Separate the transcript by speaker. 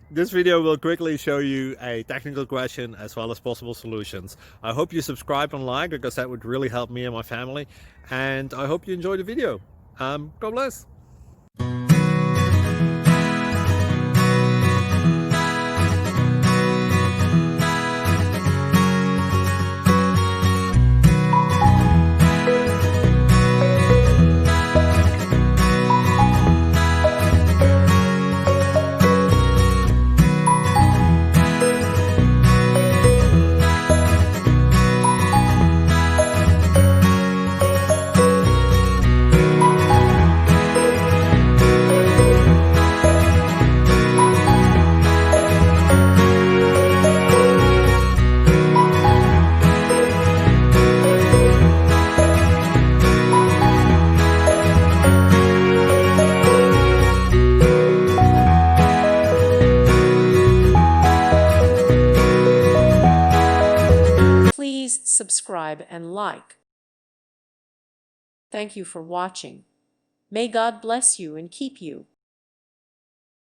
Speaker 1: This video will quickly show you a technical question as well as possible solutions. I hope you subscribe and like, because that would really help me and my family. And I hope you enjoy the video. God bless.
Speaker 2: Please subscribe and like. Thank you for watching. May God bless you and keep you.